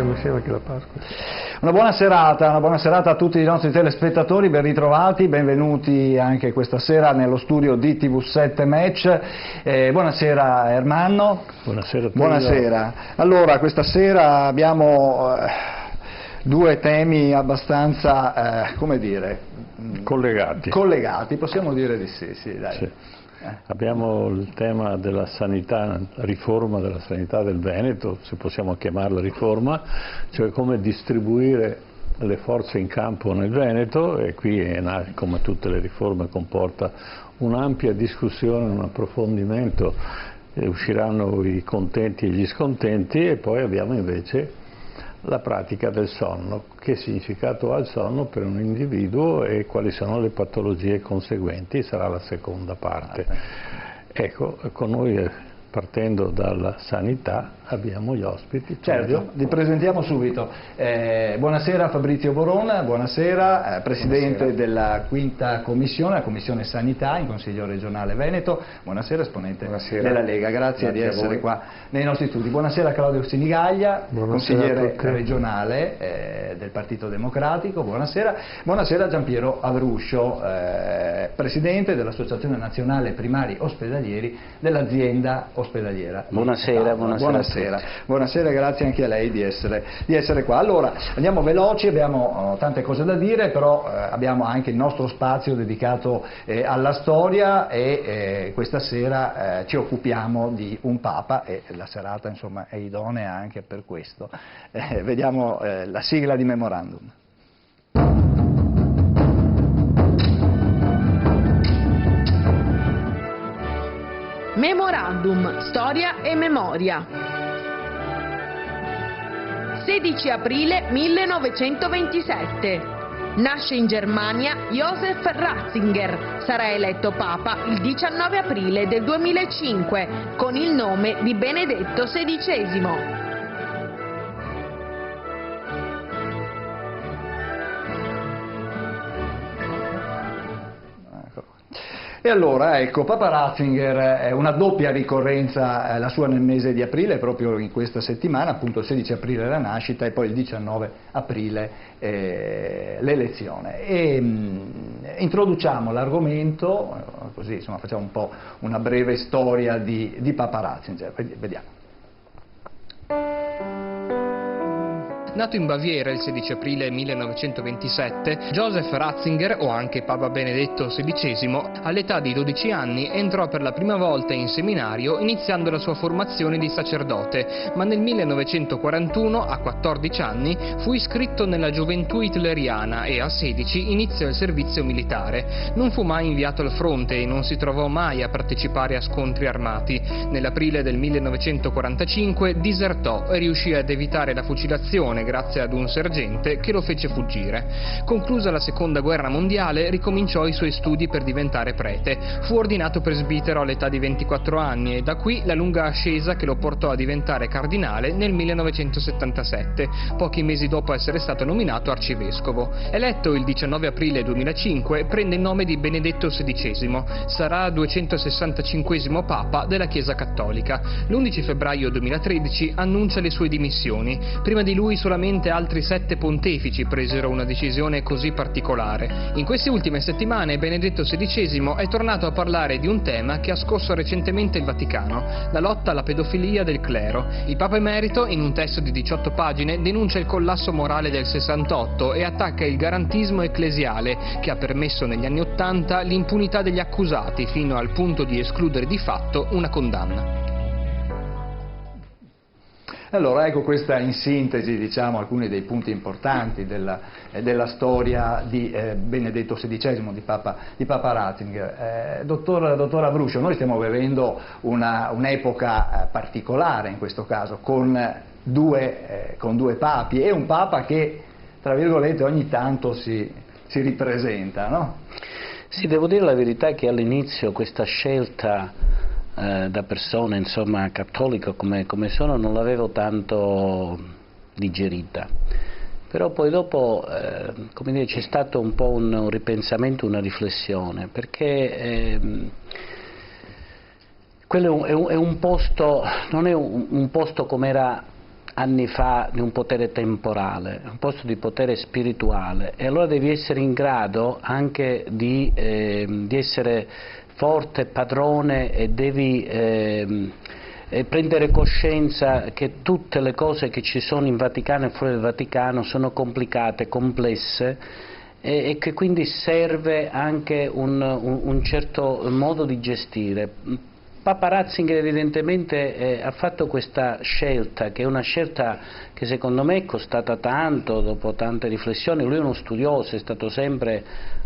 siamo insieme anche la Pasqua. Una buona serata a tutti i nostri telespettatori, ben ritrovati, benvenuti anche questa sera nello studio di TV7 Match. Buonasera Ermanno. Buonasera. Buonasera. Allora, questa sera abbiamo due temi abbastanza, come dire, collegati, possiamo dire di sì, dai. Sì. Abbiamo il tema della sanità, la riforma della sanità del Veneto, se possiamo chiamarla riforma, cioè come distribuire le forze in campo nel Veneto, e qui come tutte le riforme comporta un'ampia discussione, un approfondimento, usciranno i contenti e gli scontenti, e poi abbiamo invece la pratica del sonno, che significato ha il sonno per un individuo e quali sono le patologie conseguenti, sarà la seconda parte. Ecco, con noi, partendo dalla sanità, abbiamo gli ospiti. Certo, li presentiamo subito. Buonasera Fabrizio Borona, buonasera, Presidente della Quinta Commissione, la Commissione Sanità in Consiglio regionale Veneto. Buonasera, esponente della Lega, grazie di essere qua nei nostri studi. Buonasera Claudio Sinigaglia, consigliere regionale del Partito Democratico, buonasera. Buonasera Giampiero Avruscio, Presidente dell'Associazione Nazionale Primari Ospedalieri dell'azienda ospedaliera. Buonasera. Buonasera, grazie anche a lei di essere qua. Allora, andiamo veloci, abbiamo tante cose da dire, però abbiamo anche il nostro spazio dedicato alla storia, e questa sera ci occupiamo di un Papa, e la serata insomma è idonea anche per questo. Vediamo la sigla di Memorandum. Memorandum, storia e memoria. 16 aprile 1927. Nasce in Germania Josef Ratzinger, sarà eletto Papa il 19 aprile del 2005 con il nome di Benedetto XVI. E allora, ecco, Papa Ratzinger è una doppia ricorrenza, la sua nel mese di aprile, proprio in questa settimana, appunto il 16 aprile la nascita e poi il 19 aprile l'elezione. E introduciamo l'argomento, così insomma facciamo un po' una breve storia di Papa Ratzinger, vediamo. Nato in Baviera il 16 aprile 1927, Josef Ratzinger, o anche Papa Benedetto XVI, all'età di 12 anni entrò per la prima volta in seminario iniziando la sua formazione di sacerdote, ma nel 1941, a 14 anni, fu iscritto nella gioventù hitleriana e a 16 iniziò il servizio militare. Non fu mai inviato al fronte e non si trovò mai a partecipare a scontri armati. Nell'aprile del 1945 disertò e riuscì ad evitare la fucilazione grazie ad un sergente che lo fece fuggire. Conclusa la seconda guerra mondiale, ricominciò i suoi studi per diventare prete. Fu ordinato presbitero all'età di 24 anni e da qui la lunga ascesa che lo portò a diventare cardinale nel 1977, pochi mesi dopo essere stato nominato arcivescovo. Eletto il 19 aprile 2005, prende il nome di Benedetto XVI. Sarà 265esimo Papa della Chiesa Cattolica. L'11 febbraio 2013 annuncia le sue dimissioni. Prima di lui solamente altri 7 pontefici presero una decisione così particolare. In queste ultime settimane Benedetto XVI è tornato a parlare di un tema che ha scosso recentemente il Vaticano, la lotta alla pedofilia del clero. Il Papa Emerito, in un testo di 18 pagine, denuncia il collasso morale del 68 e attacca il garantismo ecclesiale, che ha permesso negli anni '80 l'impunità degli accusati fino al punto di escludere di fatto una condanna. Allora, ecco questa in sintesi, diciamo, alcuni dei punti importanti della storia di Benedetto XVI, di Papa Ratzinger. Dottor Avruscio, noi stiamo vivendo un'epoca particolare in questo caso, con due papi, e un papa che, tra virgolette, ogni tanto si ripresenta, no? Sì, devo dire la verità che all'inizio questa scelta da persona, insomma, cattolica come sono, non l'avevo tanto digerita, però poi dopo come dire, c'è stato un po' un ripensamento, una riflessione, perché quello è un posto, non è un posto come era anni fa di un potere temporale, un posto di potere spirituale, e allora devi essere in grado anche di essere forte, padrone, e devi prendere coscienza che tutte le cose che ci sono in Vaticano e fuori dal Vaticano sono complicate, complesse, e che quindi serve anche un certo modo di gestire. Papa Ratzinger evidentemente ha fatto questa scelta, che è una scelta che secondo me è costata tanto, dopo tante riflessioni. Lui è uno studioso, è stato sempre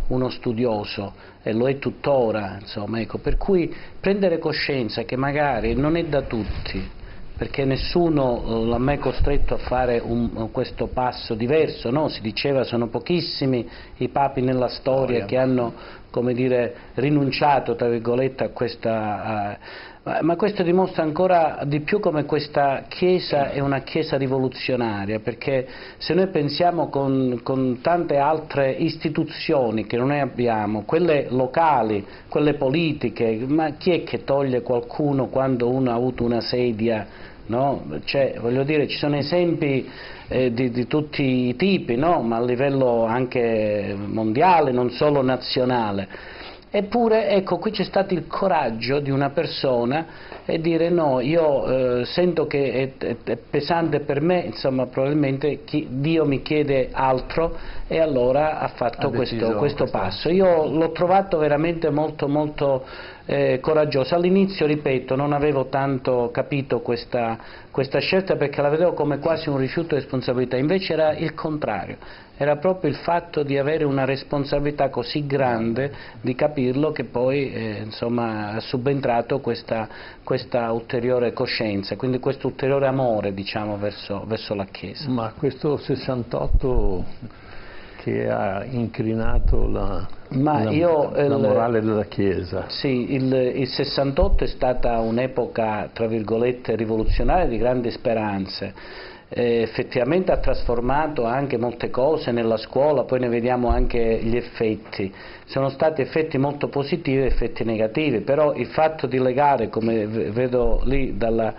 uno studioso e lo è tuttora, insomma, ecco, per cui prendere coscienza che magari non è da tutti, perché nessuno l'ha mai costretto a fare questo passo diverso, no? Si diceva sono pochissimi i papi nella storia che hanno, come dire, rinunciato, tra virgolette, a questa... ma questo dimostra ancora di più come questa Chiesa è una Chiesa rivoluzionaria, perché se noi pensiamo con tante altre istituzioni che noi abbiamo, quelle locali, quelle politiche, ma chi è che toglie qualcuno quando uno ha avuto una sedia? No? Cioè, voglio dire, ci sono esempi di tutti i tipi, no? Ma a livello anche mondiale, non solo nazionale. Eppure, ecco, qui c'è stato il coraggio di una persona e dire no, io sento che è pesante per me, insomma, probabilmente Dio mi chiede altro, e allora ha fatto questo passo. Io l'ho trovato veramente molto molto coraggioso. All'inizio, ripeto, non avevo tanto capito questa scelta, perché la vedevo come quasi un rifiuto di responsabilità, invece era il contrario. Era proprio il fatto di avere una responsabilità così grande, di capirlo, che poi insomma, ha subentrato questa ulteriore coscienza, quindi questo ulteriore amore, diciamo, verso la Chiesa. Ma questo 68 che ha incrinato la morale della Chiesa. Sì, il 68 è stata un'epoca, tra virgolette, rivoluzionaria, di grandi speranze. Effettivamente ha trasformato anche molte cose nella scuola, poi ne vediamo anche gli effetti. Sono stati effetti molto positivi e effetti negativi, però il fatto di legare, come vedo lì non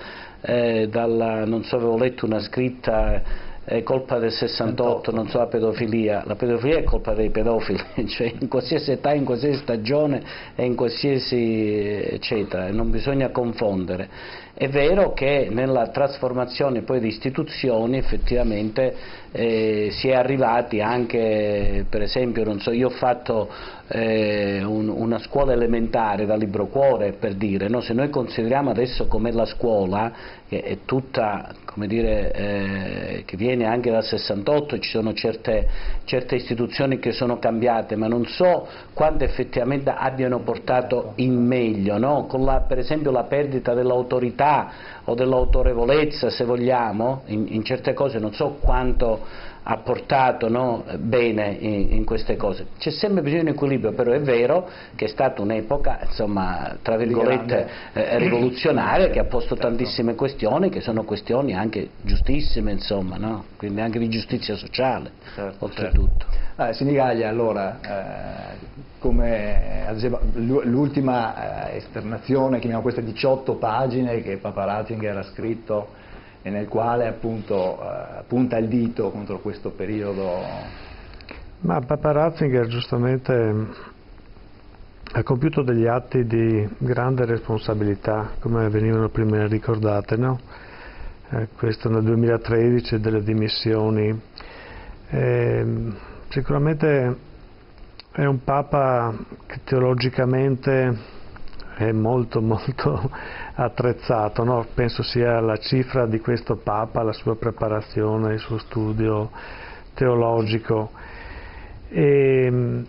so, avevo letto una scritta, è colpa del 68, non so, la pedofilia è colpa dei pedofili, cioè in qualsiasi età, in qualsiasi stagione e in qualsiasi eccetera, non bisogna confondere. È vero che nella trasformazione poi di istituzioni effettivamente si è arrivati anche, per esempio, non so, io ho fatto una scuola elementare da libro cuore, per dire, no? Se noi consideriamo adesso com'è la scuola, che è tutta, come dire, che viene anche dal 68, ci sono certe istituzioni che sono cambiate, ma non so quanto effettivamente abbiano portato in meglio, no? Con per esempio la perdita dell'autorità o dell'autorevolezza, se vogliamo, in certe cose, non so quanto ha portato, no, bene in queste cose. C'è sempre bisogno di un equilibrio, però è vero che è stata un'epoca, insomma, tra virgolette, rivoluzionaria, che ha posto tantissime questioni, che sono questioni anche giustissime, insomma, no? Quindi anche di giustizia sociale, oltretutto. Sinigaglia, allora, come l'ultima esternazione, chiamiamo queste 18 pagine che Papa Ratzinger ha scritto, e nel quale appunto punta il dito contro questo periodo. Ma Papa Ratzinger giustamente ha compiuto degli atti di grande responsabilità, come venivano prima ricordate, no? Questo nel 2013 delle dimissioni. Sicuramente è un Papa che teologicamente è molto molto attrezzato, no? Penso sia la cifra di questo Papa, la sua preparazione, il suo studio teologico, e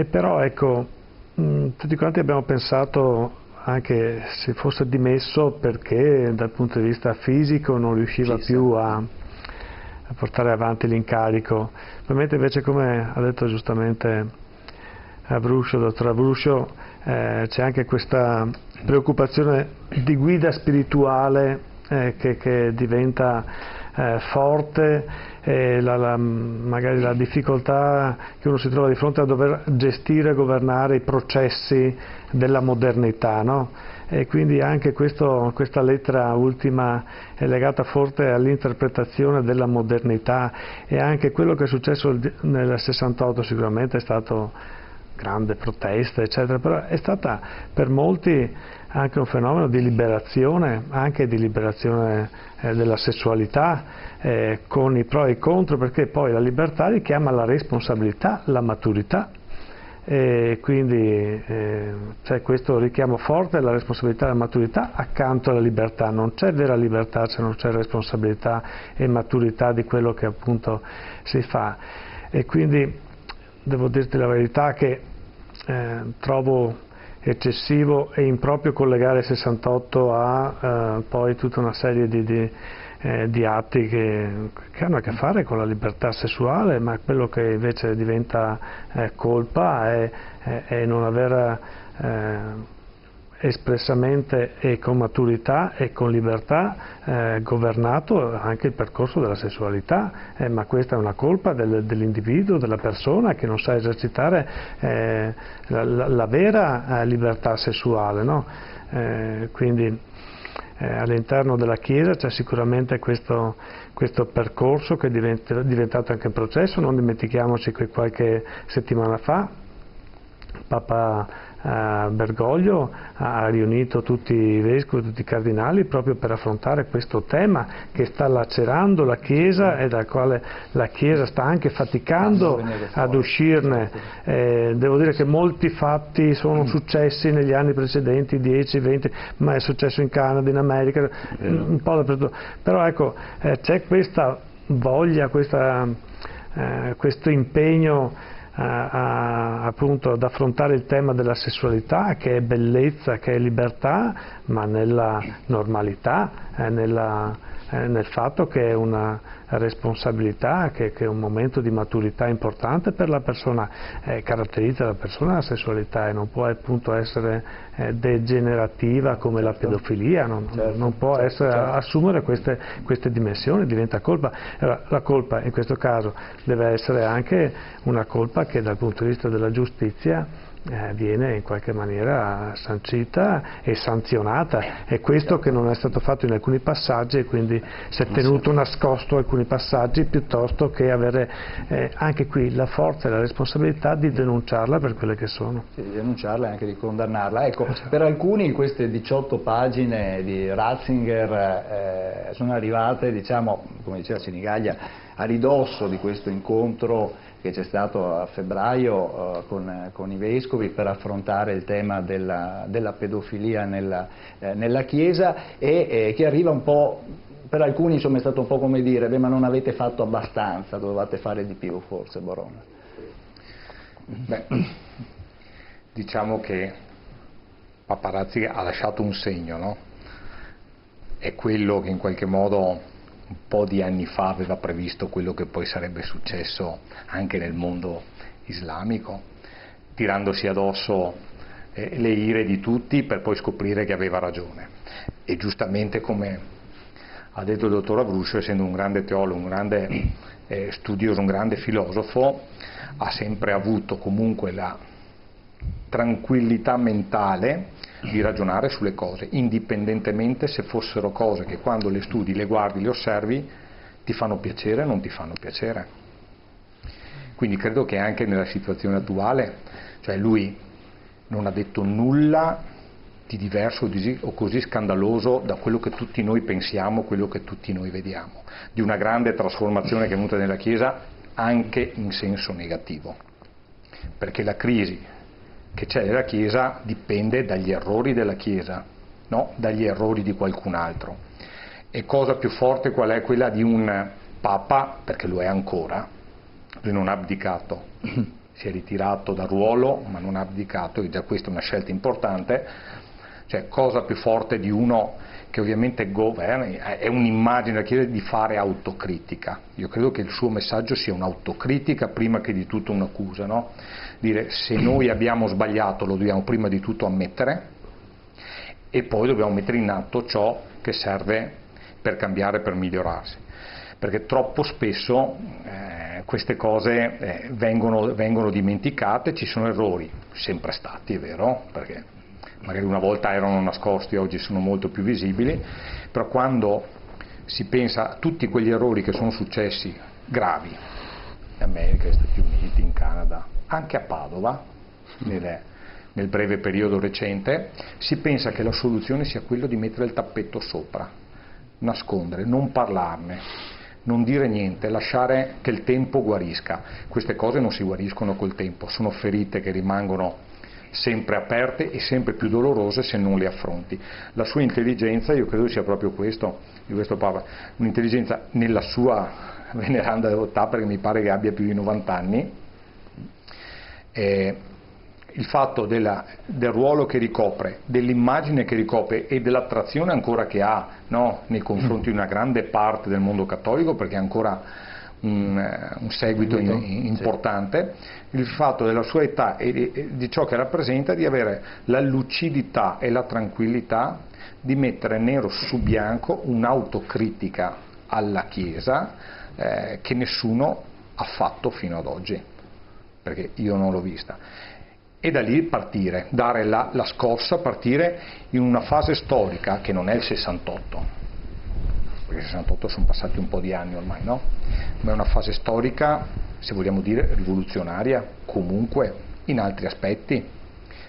però ecco, tutti quanti abbiamo pensato anche se fosse dimesso perché dal punto di vista fisico non riusciva più a portare avanti l'incarico. Probabilmente invece, come ha detto giustamente dottor Abruscio, c'è anche questa preoccupazione di guida spirituale che diventa forte, magari la difficoltà che uno si trova di fronte a dover gestire e governare i processi della modernità, no? e quindi anche questa lettera ultima è legata forte all'interpretazione della modernità, e anche quello che è successo nel 68 sicuramente è stato grande protesta eccetera, però è stata per molti anche un fenomeno di liberazione, anche di liberazione della sessualità, con i pro e i contro, perché poi la libertà richiama la responsabilità, la maturità, e quindi c'è questo richiamo forte alla responsabilità e alla maturità accanto alla libertà. Non c'è vera libertà se non c'è responsabilità e maturità di quello che appunto si fa, e quindi devo dirti la verità che trovo eccessivo e improprio collegare il 68 a poi tutta una serie di atti che hanno a che fare con la libertà sessuale, ma quello che invece diventa colpa è non aver espressamente e con maturità e con libertà governato anche il percorso della sessualità, ma questa è una colpa dell'individuo, della persona che non sa esercitare la vera libertà sessuale, no? Quindi all'interno della Chiesa c'è sicuramente questo percorso che è diventato anche un processo. Non dimentichiamoci che qualche settimana fa Papa Bergoglio ha riunito tutti i vescovi, tutti i cardinali, proprio per affrontare questo tema che sta lacerando la Chiesa e dal quale la Chiesa sta anche faticando ad uscirne. Devo dire che molti fatti sono successi negli anni precedenti, 10, 20, ma è successo in Canada, in America, un po' dappertutto. Però ecco, c'è questa voglia, questo impegno appunto ad affrontare il tema della sessualità, che è bellezza, che è libertà, ma nella normalità, nel fatto che è una responsabilità, che è un momento di maturità importante per la persona, caratterizza la persona la sessualità, e non può appunto essere degenerativa come la pedofilia, non può assumere queste dimensioni, diventa colpa. Allora, la colpa in questo caso deve essere anche una colpa che dal punto di vista della giustizia viene in qualche maniera sancita e sanzionata, è questo che non è stato fatto in alcuni passaggi, e quindi si è tenuto nascosto alcuni passaggi piuttosto che avere anche qui la forza e la responsabilità di denunciarla per quelle che sono. Sì, di denunciarla e anche di condannarla. Ecco, per alcuni queste 18 pagine di Ratzinger sono arrivate, diciamo, come diceva Sinigaglia, a ridosso di questo incontro che c'è stato a febbraio con i vescovi per affrontare il tema della pedofilia nella Chiesa, e che arriva un po', per alcuni insomma è stato un po' come dire, beh, ma non avete fatto abbastanza, dovevate fare di più forse, Boronna. Beh, diciamo che Papa Ratzinger ha lasciato un segno, no? È quello che in qualche modo un po' di anni fa aveva previsto quello che poi sarebbe successo anche nel mondo islamico, tirandosi addosso le ire di tutti per poi scoprire che aveva ragione. E giustamente, come ha detto il dottor Avruscio, essendo un grande teologo, un grande studioso, un grande filosofo, ha sempre avuto comunque la tranquillità mentale di ragionare sulle cose, indipendentemente se fossero cose che quando le studi, le guardi, le osservi, ti fanno piacere o non ti fanno piacere. Quindi credo che anche nella situazione attuale, cioè lui non ha detto nulla di diverso o così scandaloso da quello che tutti noi pensiamo, quello che tutti noi vediamo, di una grande trasformazione che è venuta nella Chiesa anche in senso negativo, perché la crisi che c'è nella Chiesa dipende dagli errori della Chiesa, no? Dagli errori di qualcun altro. E cosa più forte qual è? Quella di un Papa, perché lo è ancora, lui non ha abdicato, si è ritirato dal ruolo ma non ha abdicato, e già questa è una scelta importante. Cioè, cosa più forte di uno che ovviamente governa, è un'immagine della Chiesa di fare autocritica. Io credo che il suo messaggio sia un'autocritica prima che di tutto un'accusa, no? Dire, se noi abbiamo sbagliato lo dobbiamo prima di tutto ammettere, e poi dobbiamo mettere in atto ciò che serve per cambiare, per migliorarsi, perché troppo spesso queste cose vengono dimenticate. Ci sono errori, sempre stati, è vero, perché magari una volta erano nascosti, oggi sono molto più visibili, però quando si pensa a tutti quegli errori che sono successi gravi in America, negli Stati Uniti, in Canada, anche a Padova, nel breve periodo recente, si pensa che la soluzione sia quella di mettere il tappeto sopra, nascondere, non parlarne, non dire niente, lasciare che il tempo guarisca. Queste cose non si guariscono col tempo, sono ferite che rimangono sempre aperte e sempre più dolorose se non le affronti. La sua intelligenza, io credo sia proprio questo, di questo Papa, un'intelligenza nella sua veneranda età, perché mi pare che abbia più di 90 anni, il fatto del ruolo che ricopre, dell'immagine che ricopre e dell'attrazione ancora che ha, no, nei confronti di una grande parte del mondo cattolico, perché è ancora un seguito importante, il fatto della sua età e di ciò che rappresenta, di avere la lucidità e la tranquillità di mettere nero su bianco un'autocritica alla Chiesa che nessuno ha fatto fino ad oggi, perché io non l'ho vista. E da lì partire, dare la scossa, partire in una fase storica che non è il 68, perché il 68 sono passati un po' di anni ormai, no? Ma è una fase storica, se vogliamo dire, rivoluzionaria, comunque in altri aspetti,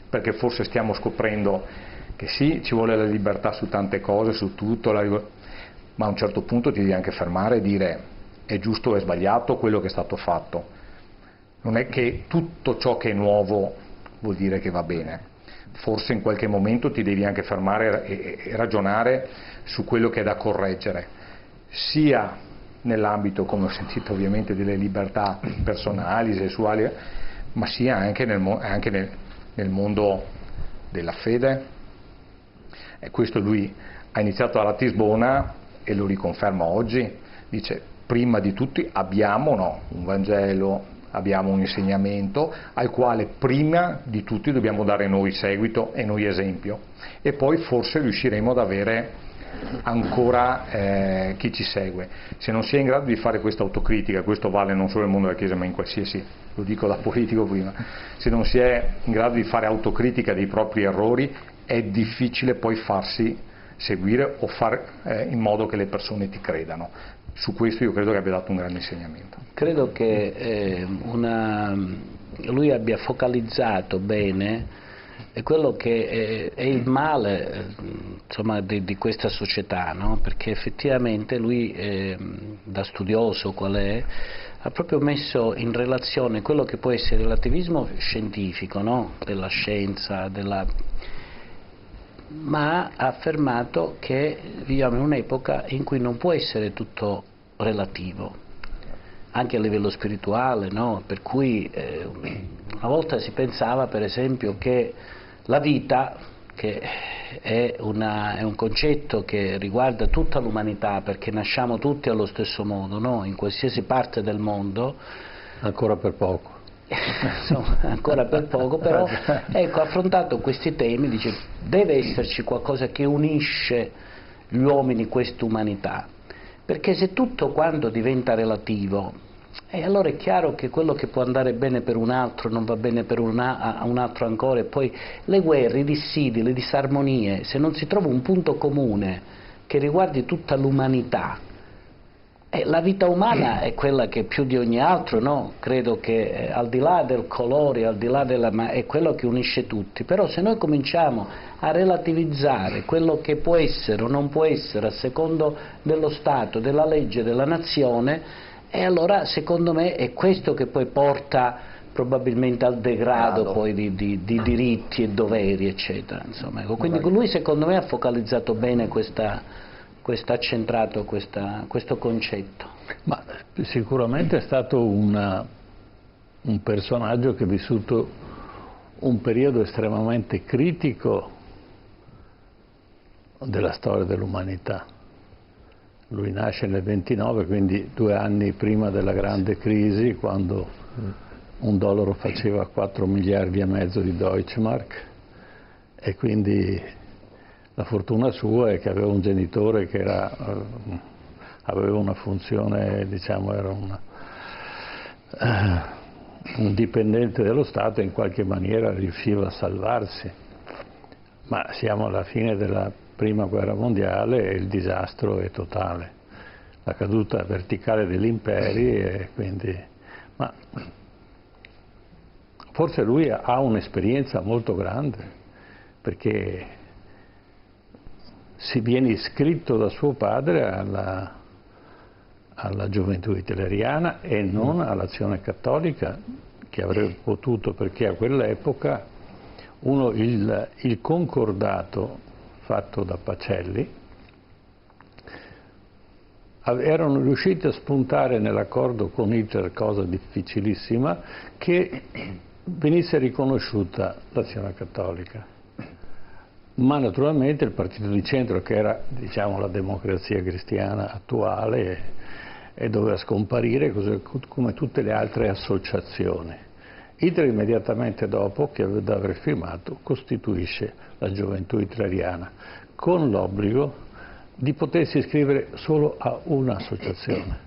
perché forse stiamo scoprendo che sì, ci vuole la libertà su tante cose, su tutto, ma a un certo punto ti devi anche fermare e dire è giusto o è sbagliato quello che è stato fatto. Non è che tutto ciò che è nuovo vuol dire che va bene. Forse in qualche momento ti devi anche fermare e ragionare su quello che è da correggere, sia nell'ambito, come ho sentito ovviamente, delle libertà personali, sessuali, ma sia anche nel mondo della fede. E questo lui ha iniziato a Ratisbona e lo riconferma oggi, dice: prima di tutti abbiamo un Vangelo, abbiamo un insegnamento al quale prima di tutti dobbiamo dare noi seguito e noi esempio, e poi forse riusciremo ad avere ancora chi ci segue. Se non si è in grado di fare questa autocritica, questo vale non solo nel mondo della Chiesa ma in qualsiasi, lo dico da politico prima, se non si è in grado di fare autocritica dei propri errori, è difficile poi farsi seguire o fare in modo che le persone ti credano. Su questo io credo che abbia dato un grande insegnamento. Credo che lui abbia focalizzato bene quello che è il male, insomma, di questa società, no? Perché effettivamente lui, da studioso qual è, ha proprio messo in relazione quello che può essere il relativismo scientifico, no? Della scienza, ma ha affermato che viviamo in un'epoca in cui non può essere tutto relativo, anche a livello spirituale, no? Per cui una volta si pensava, per esempio, che la vita, che è un concetto che riguarda tutta l'umanità, perché nasciamo tutti allo stesso modo, no? In qualsiasi parte del mondo, ancora per poco. Insomma, ancora per poco, però ecco, affrontato questi temi, dice deve esserci qualcosa che unisce gli uomini, quest'umanità, perché se tutto quanto diventa relativo, allora è chiaro che quello che può andare bene per un altro non va bene per un altro ancora, e poi le guerre, i dissidi, le disarmonie, se non si trova un punto comune che riguardi tutta l'umanità. La vita umana è quella che più di ogni altro, no? Credo che al di là del colore, al di là ma è quello che unisce tutti. Però se noi cominciamo a relativizzare quello che può essere o non può essere a secondo dello Stato, della legge, della nazione, e allora secondo me è questo che poi porta probabilmente al degrado poi di diritti e doveri, eccetera. Insomma, ecco. Quindi lui secondo me ha focalizzato bene ha accentrato questo concetto. Ma sicuramente è stato un personaggio che ha vissuto un periodo estremamente critico della storia dell'umanità. Lui nasce nel 29, quindi 2 anni prima della grande crisi, quando un dollaro faceva 4 miliardi e mezzo di Deutschmark, e quindi la fortuna sua è che aveva un genitore che aveva una funzione, diciamo, era un dipendente dello Stato, e in qualche maniera riusciva a salvarsi. ma siamo alla fine della Prima Guerra Mondiale e il disastro è totale, la caduta verticale degli imperi, e quindi... Ma forse lui ha un'esperienza molto grande, perché si viene iscritto da suo padre alla gioventù hitleriana e non all'Azione Cattolica, che avrebbe potuto, perché a quell'epoca il concordato fatto da Pacelli erano riusciti a spuntare nell'accordo con Hitler, cosa difficilissima, che venisse riconosciuta l'Azione Cattolica. Ma naturalmente il partito di centro, che era, diciamo, la Democrazia Cristiana attuale, e doveva scomparire come tutte le altre associazioni. Hitler immediatamente dopo, che da aver firmato, costituisce la gioventù hitleriana, con l'obbligo di potersi iscrivere solo a un'associazione.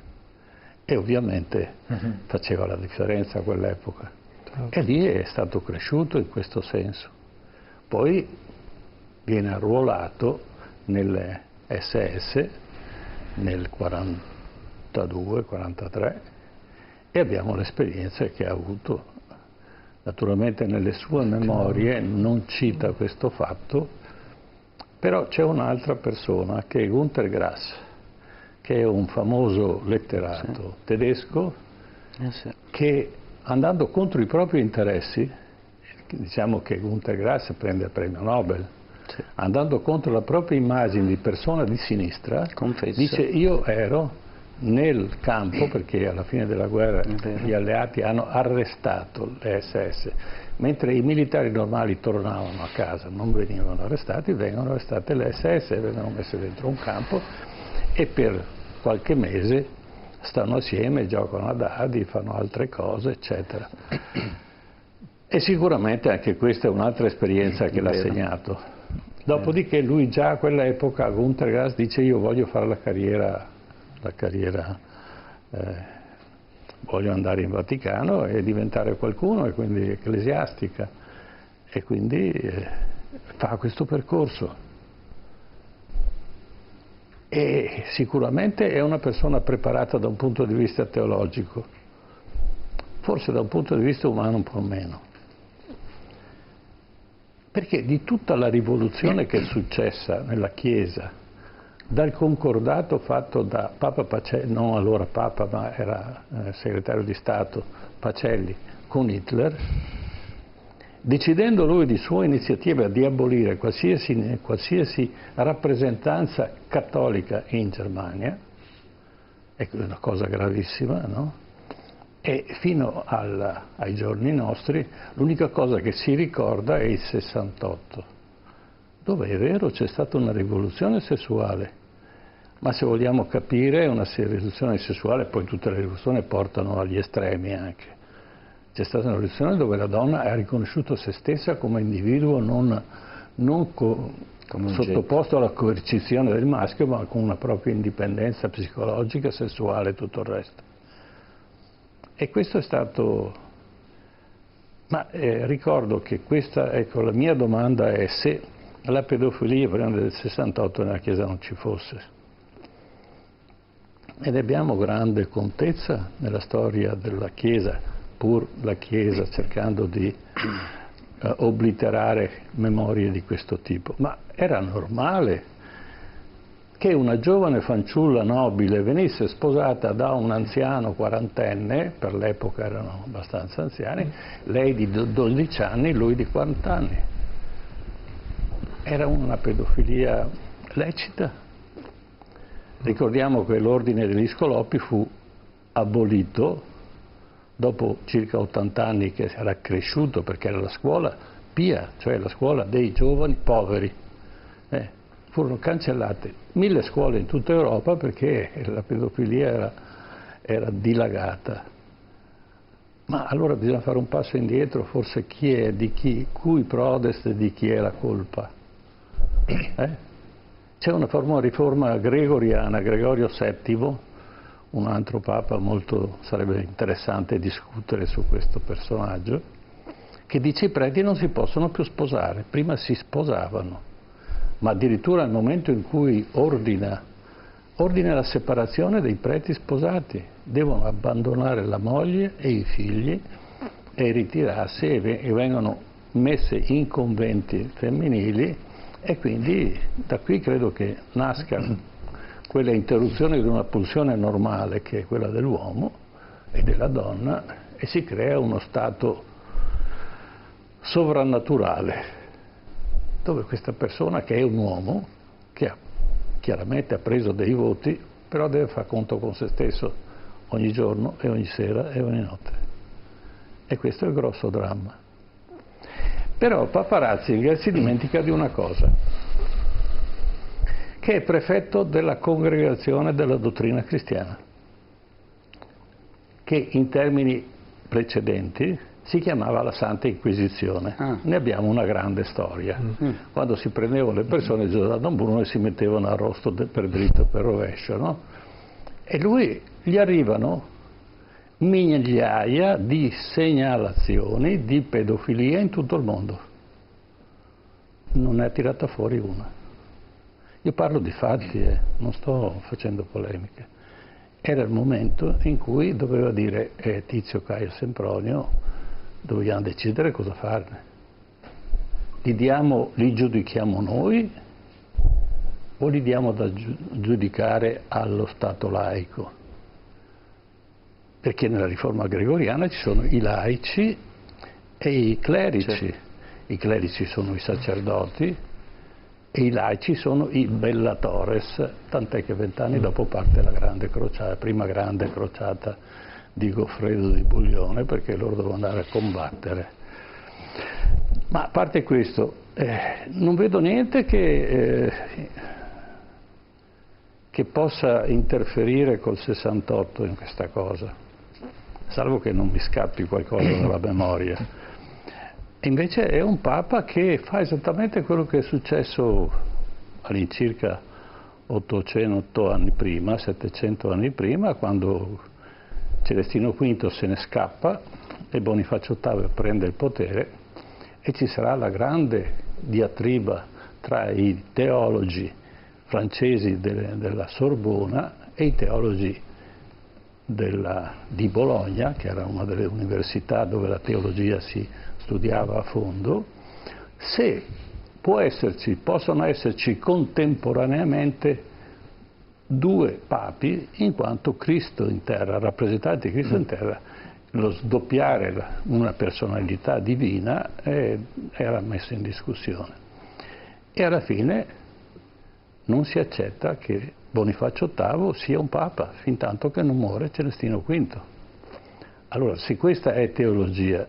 E ovviamente faceva la differenza a quell'epoca. E lì è stato cresciuto in questo senso. Poi viene arruolato nelle SS nel 42-43 e abbiamo l'esperienza che ha avuto. Naturalmente nelle sue memorie non cita questo fatto, però c'è un'altra persona che è Günter Grass, che è un famoso letterato tedesco che, andando contro i propri interessi, diciamo che Günter Grass prende il premio Nobel, andando contro la propria immagine di persona di sinistra, dice: io ero nel campo, perché alla fine della guerra gli alleati hanno arrestato le SS, mentre i militari normali tornavano a casa, non venivano arrestati, vengono arrestate le SS, vengono messe dentro un campo e per qualche mese stanno assieme, giocano a dadi, fanno altre cose, eccetera. E sicuramente anche questa è un'altra esperienza che l'ha segnato. Dopodiché lui già a quell'epoca, Günter Grass, dice: io voglio fare la carriera voglio andare in Vaticano e diventare qualcuno, e quindi ecclesiastica, e quindi fa questo percorso. E sicuramente è una persona preparata da un punto di vista teologico, forse da un punto di vista umano un po' meno. Perché di tutta la rivoluzione che è successa nella Chiesa, dal concordato fatto da Papa Pacelli, non allora Papa ma era segretario di Stato, Pacelli, con Hitler, decidendo lui di sua iniziativa di abolire qualsiasi rappresentanza cattolica in Germania, è una cosa gravissima, no? E fino ai giorni nostri l'unica cosa che si ricorda è il 68, dove è vero c'è stata una rivoluzione sessuale, ma se vogliamo capire una rivoluzione sessuale, poi tutte le rivoluzioni portano agli estremi anche. C'è stata una rivoluzione dove la donna ha riconosciuto se stessa come individuo non sottoposto alla coercizione del maschio, ma con una propria indipendenza psicologica, sessuale e tutto il resto. E questo è stato... Ma ricordo che la mia domanda è se la pedofilia prima del 68 nella Chiesa non ci fosse. Ed abbiamo grande contezza nella storia della Chiesa, pur la Chiesa cercando di obliterare memorie di questo tipo. Ma era normale che una giovane fanciulla nobile venisse sposata da un anziano quarantenne, per l'epoca erano abbastanza anziani, lei di 12 anni, lui di 40 anni. Era una pedofilia lecita. Ricordiamo che l'ordine degli Scolopi fu abolito dopo circa 80 anni che era cresciuto, perché era la scuola pia, cioè la scuola dei giovani poveri. Furono cancellate 1000 scuole in tutta Europa perché la pedofilia era dilagata. Ma allora bisogna fare un passo indietro, forse cui prodest e di chi è la colpa? C'è una riforma gregoriana, Gregorio VII, un altro papa sarebbe interessante discutere su questo personaggio, che dice i preti non si possono più sposare, prima si sposavano, ma addirittura nel momento in cui ordina la separazione dei preti sposati, devono abbandonare la moglie e i figli e ritirarsi e vengono messe in conventi femminili, e quindi da qui credo che nasca quella interruzione di una pulsione normale che è quella dell'uomo e della donna, e si crea uno stato sovrannaturale dove questa persona, che è un uomo, che chiaramente ha preso dei voti, però deve fare conto con se stesso ogni giorno e ogni sera e ogni notte, e questo è il grosso dramma. Però Papa Ratzinger si dimentica di una cosa, che è prefetto della Congregazione della Dottrina Cristiana, che in termini precedenti si chiamava la Santa Inquisizione. Ne abbiamo una grande storia. Quando si prendevano le persone da Don Bruno e si mettevano a rosto per dritto, per rovescio, no? E gli arrivano migliaia di segnalazioni di pedofilia in tutto il mondo. Non ne ha tirata fuori una. Io parlo di fatti, non sto facendo polemiche. Era il momento in cui doveva dire Tizio, Caio, Sempronio, dobbiamo decidere cosa farne. Li giudichiamo noi o li diamo da giudicare allo Stato laico? Perché nella riforma gregoriana ci sono i laici e i clerici. Certo. I clerici sono i sacerdoti e i laici sono i bellatores, tant'è che 20 anni dopo parte la grande crociata, prima grande crociata di Goffredo di Buglione, perché loro devono andare a combattere. Ma a parte questo, non vedo niente che possa interferire col 68 in questa cosa, salvo che non mi scappi qualcosa dalla memoria. E invece è un Papa che fa esattamente quello che è successo all'incirca 800 anni prima, 700 anni prima, quando Celestino V se ne scappa e Bonifacio VIII prende il potere, e ci sarà la grande diatriba tra i teologi francesi della Sorbona e i teologi di Bologna, che era una delle università dove la teologia si studiava a fondo, se possono esserci contemporaneamente due papi, in quanto Cristo in terra, rappresentanti di Cristo in terra, lo sdoppiare una personalità divina era messo in discussione. E alla fine non si accetta che Bonifacio VIII sia un papa, fin tanto che non muore Celestino V. Allora, se questa è teologia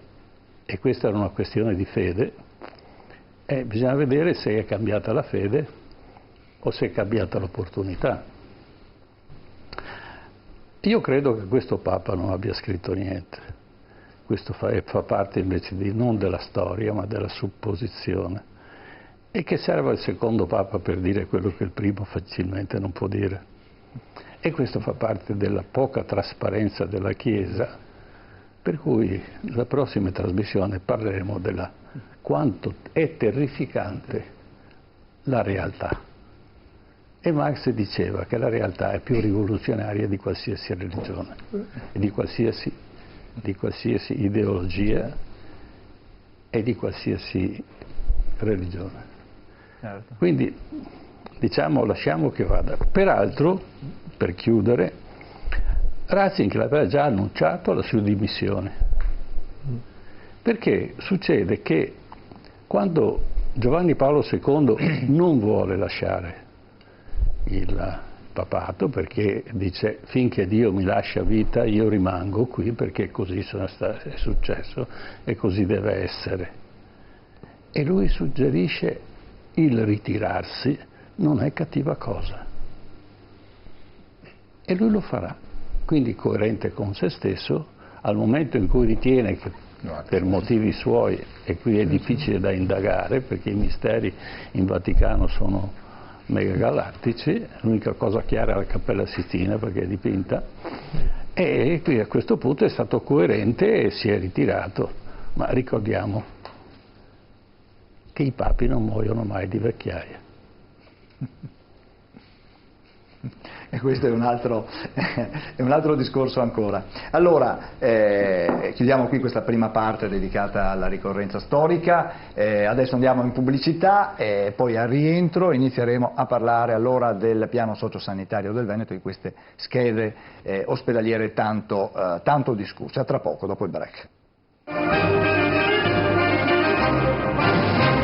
e questa era una questione di fede, bisogna vedere se è cambiata la fede o se è cambiata l'opportunità. Io credo che questo Papa non abbia scritto niente, questo fa parte invece non della storia ma della supposizione, e che serva il secondo Papa per dire quello che il primo facilmente non può dire. E questo fa parte della poca trasparenza della Chiesa, per cui la prossima trasmissione parleremo della quanto è terrificante la realtà. E Marx diceva che la realtà è più rivoluzionaria di qualsiasi religione e di qualsiasi ideologia e di qualsiasi religione. Certo. Quindi diciamo, lasciamo che vada. Peraltro, per chiudere, Ratzinger aveva già annunciato la sua dimissione, perché succede che quando Giovanni Paolo II non vuole lasciare il papato, perché dice finché Dio mi lascia vita io rimango qui, perché così è successo e così deve essere, e lui suggerisce il ritirarsi, non è cattiva cosa, e lui lo farà, quindi coerente con se stesso, al momento in cui ritiene che per motivi suoi, e qui è difficile da indagare perché i misteri in Vaticano sono megagalattici, l'unica cosa chiara è la Cappella Sistina perché è dipinta, e qui a questo punto è stato coerente e si è ritirato. ma ricordiamo che i papi non muoiono mai di vecchiaia. E questo è un altro discorso ancora. Allora, chiudiamo qui questa prima parte dedicata alla ricorrenza storica, adesso andiamo in pubblicità e poi al rientro inizieremo a parlare allora del piano sociosanitario del Veneto, di queste schede ospedaliere tanto discusse. A tra poco, dopo il break.